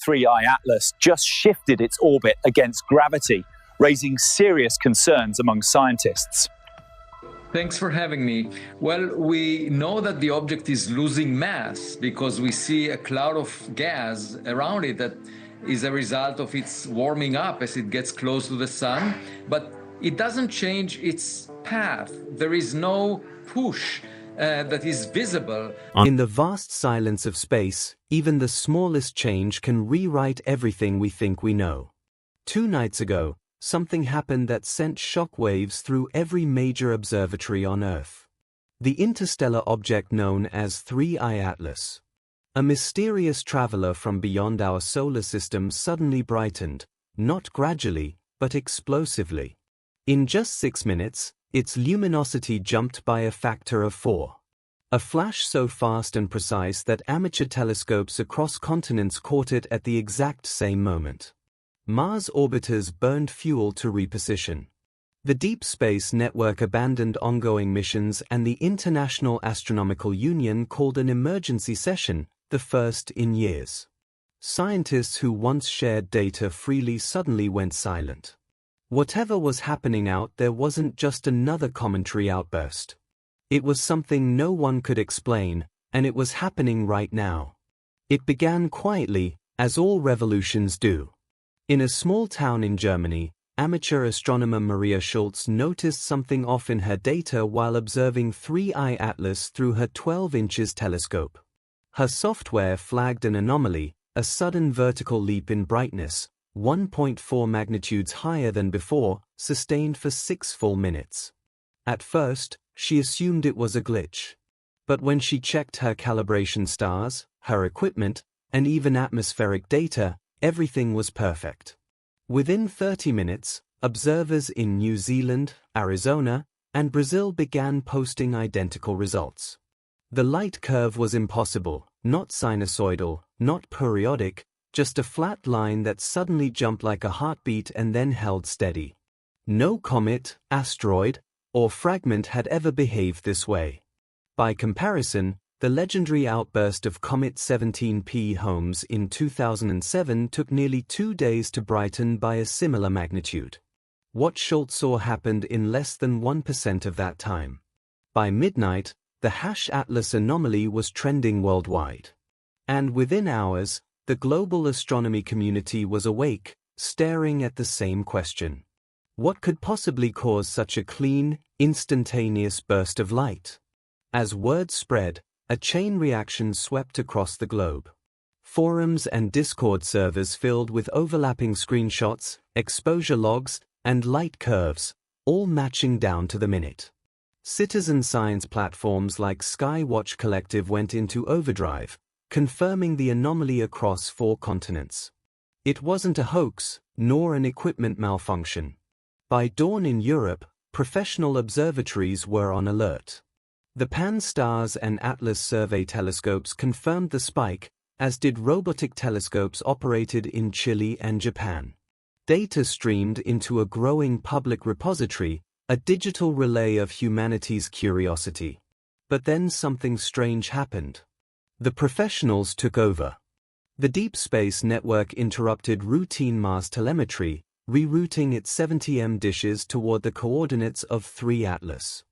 3IATLAS just shifted its orbit against gravity, raising serious concerns among scientists. Thanks for having me. Well, we know that the object is losing mass because we see a cloud of gas around it that is a result of its warming up as it gets close to the sun, but it doesn't change its path. There is no push that is visible. In the vast silence of space, even the smallest change can rewrite everything we think we know. 2 nights ago, something happened that sent shockwaves through every major observatory on Earth. The interstellar object known as 3IATLAS. A mysterious traveler from beyond our solar system suddenly brightened, not gradually, but explosively. In just 6 minutes, its luminosity jumped by a factor of 4. A flash so fast and precise that amateur telescopes across continents caught it at the exact same moment. Mars orbiters burned fuel to reposition. The Deep Space Network abandoned ongoing missions and the International Astronomical Union called an emergency session, the first in years. Scientists who once shared data freely suddenly went silent. Whatever was happening out there wasn't just another cometary outburst. It was something no one could explain, and it was happening right now. It began quietly, as all revolutions do. In a small town in Germany, amateur astronomer Maria Schultz noticed something off in her data while observing 3IATLAS through her 12-inch telescope. Her software flagged an anomaly, a sudden vertical leap in brightness, 1.4 magnitudes higher than before, sustained for 6 full minutes. At first, she assumed it was a glitch. But when she checked her calibration stars, her equipment, and even atmospheric data, everything was perfect. Within 30 minutes, observers in New Zealand, Arizona, and Brazil began posting identical results. The light curve was impossible, not sinusoidal, not periodic, just a flat line that suddenly jumped like a heartbeat and then held steady. No comet, asteroid, or fragment had ever behaved this way. By comparison, the legendary outburst of Comet 17P Holmes in 2007 took nearly 2 days to brighten by a similar magnitude. What Schultz saw happened in less than 1% of that time. By midnight, the #Atlas anomaly was trending worldwide. And within hours, the global astronomy community was awake, staring at the same question. What could possibly cause such a clean, instantaneous burst of light? As word spread, a chain reaction swept across the globe. Forums and Discord servers filled with overlapping screenshots, exposure logs, and light curves, all matching down to the minute. Citizen science platforms like Skywatch Collective went into overdrive, confirming the anomaly across 4 continents. It wasn't a hoax, nor an equipment malfunction. By dawn in Europe, professional observatories were on alert. The Pan-STARRS and Atlas survey telescopes confirmed the spike, as did robotic telescopes operated in Chile and Japan. Data streamed into a growing public repository, a digital relay of humanity's curiosity. But then something strange happened. The professionals took over. The Deep Space Network interrupted routine Mars telemetry, rerouting its 70M dishes toward the coordinates of 3IATLAS.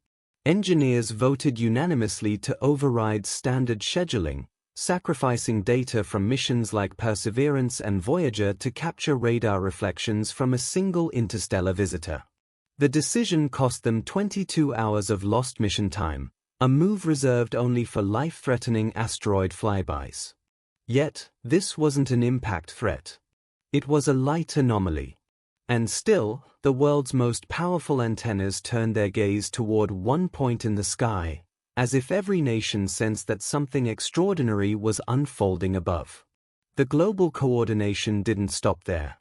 Engineers voted unanimously to override standard scheduling, sacrificing data from missions like Perseverance and Voyager to capture radar reflections from a single interstellar visitor. The decision cost them 22 hours of lost mission time, a move reserved only for life-threatening asteroid flybys. Yet, this wasn't an impact threat. It was a light anomaly. And still, the world's most powerful antennas turned their gaze toward one point in the sky, as if every nation sensed that something extraordinary was unfolding above. The global coordination didn't stop there.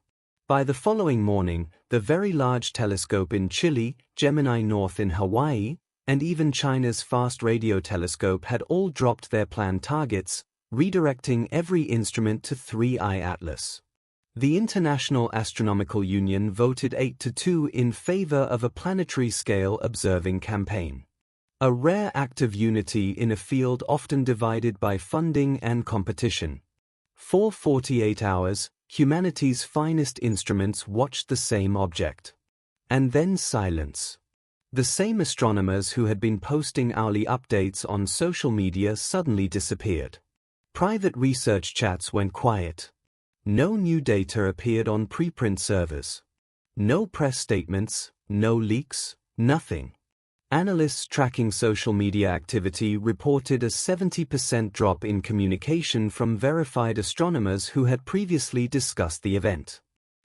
By the following morning, the Very Large Telescope in Chile, Gemini North in Hawaii, and even China's Fast Radio Telescope had all dropped their planned targets, redirecting every instrument to 3IATLAS. The International Astronomical Union voted 8-2 in favor of a planetary-scale observing campaign. A rare act of unity in a field often divided by funding and competition. For 48 hours, humanity's finest instruments watched the same object. And then silence. The same astronomers who had been posting hourly updates on social media suddenly disappeared. Private research chats went quiet. No new data appeared on preprint servers. No press statements, no leaks, nothing. Analysts tracking social media activity reported a 70% drop in communication from verified astronomers who had previously discussed the event.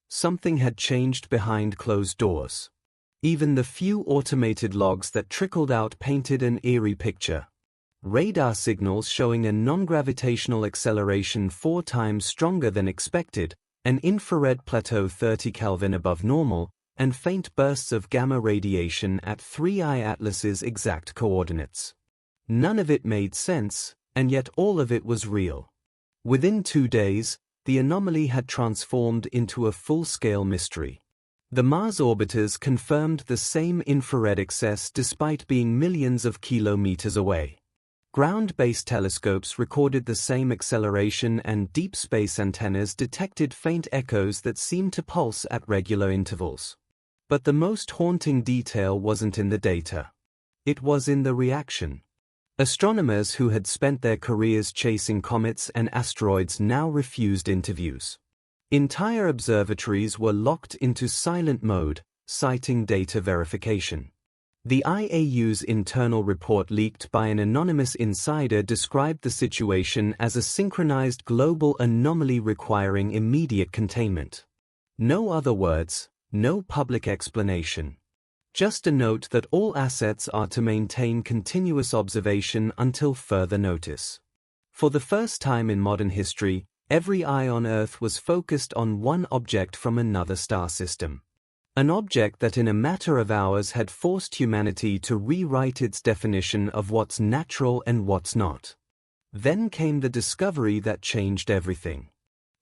Something had changed behind closed doors. Even the few automated logs that trickled out painted an eerie picture. Radar signals showing a non-gravitational acceleration 4 times stronger than expected, an infrared plateau 30 Kelvin above normal, and faint bursts of gamma radiation at 3IATLAS's exact coordinates. None of it made sense, and yet all of it was real. Within 2 days, the anomaly had transformed into a full-scale mystery. The Mars orbiters confirmed the same infrared excess despite being millions of kilometers away. Ground-based telescopes recorded the same acceleration, and deep space antennas detected faint echoes that seemed to pulse at regular intervals. But the most haunting detail wasn't in the data. It was in the reaction. Astronomers who had spent their careers chasing comets and asteroids now refused interviews. Entire observatories were locked into silent mode, citing data verification. The IAU's internal report leaked by an anonymous insider described the situation as a synchronized global anomaly requiring immediate containment. No other words, no public explanation. Just a note that all assets are to maintain continuous observation until further notice. For the first time in modern history, every eye on Earth was focused on one object from another star system. An object that in a matter of hours had forced humanity to rewrite its definition of what's natural and what's not. Then came the discovery that changed everything.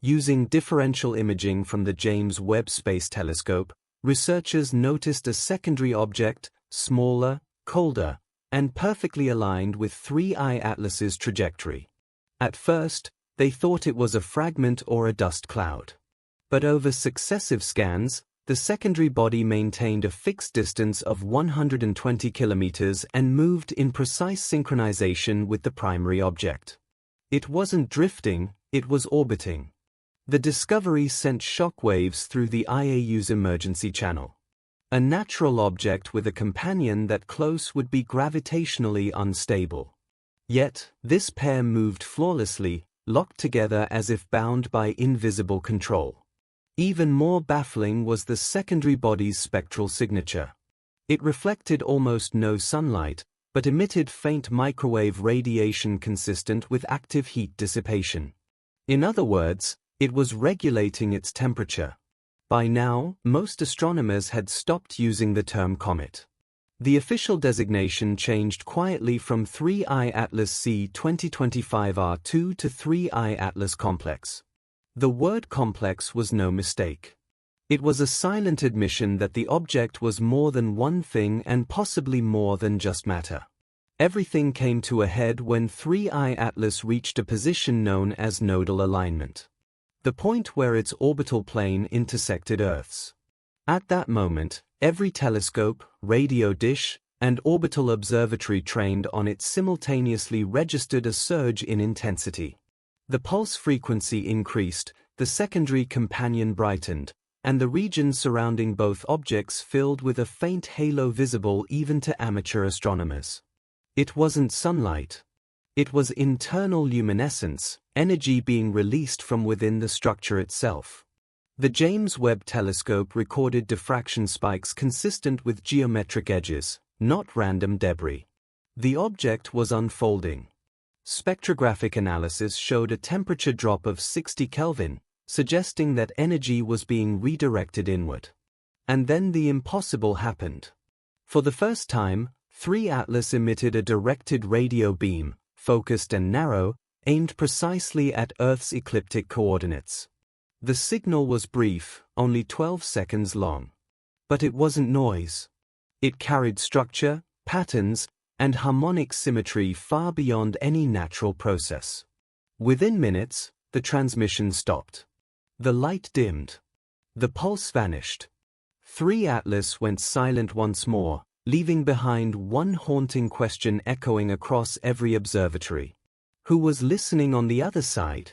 Using differential imaging from the James Webb Space Telescope, researchers noticed a secondary object, smaller, colder, and perfectly aligned with 3IATLAS's trajectory. At first, they thought it was a fragment or a dust cloud. But over successive scans, the secondary body maintained a fixed distance of 120 kilometers and moved in precise synchronization with the primary object. It wasn't drifting, it was orbiting. The discovery sent shockwaves through the IAU's emergency channel. A natural object with a companion that close would be gravitationally unstable. Yet, this pair moved flawlessly, locked together as if bound by invisible control. Even more baffling was the secondary body's spectral signature. It reflected almost no sunlight, but emitted faint microwave radiation consistent with active heat dissipation. In other words, it was regulating its temperature. By now, most astronomers had stopped using the term comet. The official designation changed quietly from 3IATLAS C 2025R2 to 3IATLAS Complex. The word complex was no mistake. It was a silent admission that the object was more than one thing and possibly more than just matter. Everything came to a head when 3IATLAS reached a position known as nodal alignment. The point where its orbital plane intersected Earth's. At that moment, every telescope, radio dish, and orbital observatory trained on it simultaneously registered a surge in intensity. The pulse frequency increased, the secondary companion brightened, and the region surrounding both objects filled with a faint halo visible even to amateur astronomers. It wasn't sunlight. It was internal luminescence, energy being released from within the structure itself. The James Webb Telescope recorded diffraction spikes consistent with geometric edges, not random debris. The object was unfolding. Spectrographic analysis showed a temperature drop of 60 Kelvin, suggesting that energy was being redirected inward. And then the impossible happened. For the first time, 3IATLAS emitted a directed radio beam, focused and narrow, aimed precisely at Earth's ecliptic coordinates. The signal was brief, only 12 seconds long. But it wasn't noise. It carried structure, patterns, and harmonic symmetry far beyond any natural process. Within minutes, the transmission stopped. The light dimmed. The pulse vanished. 3IATLAS went silent once more, leaving behind one haunting question echoing across every observatory. Who was listening on the other side?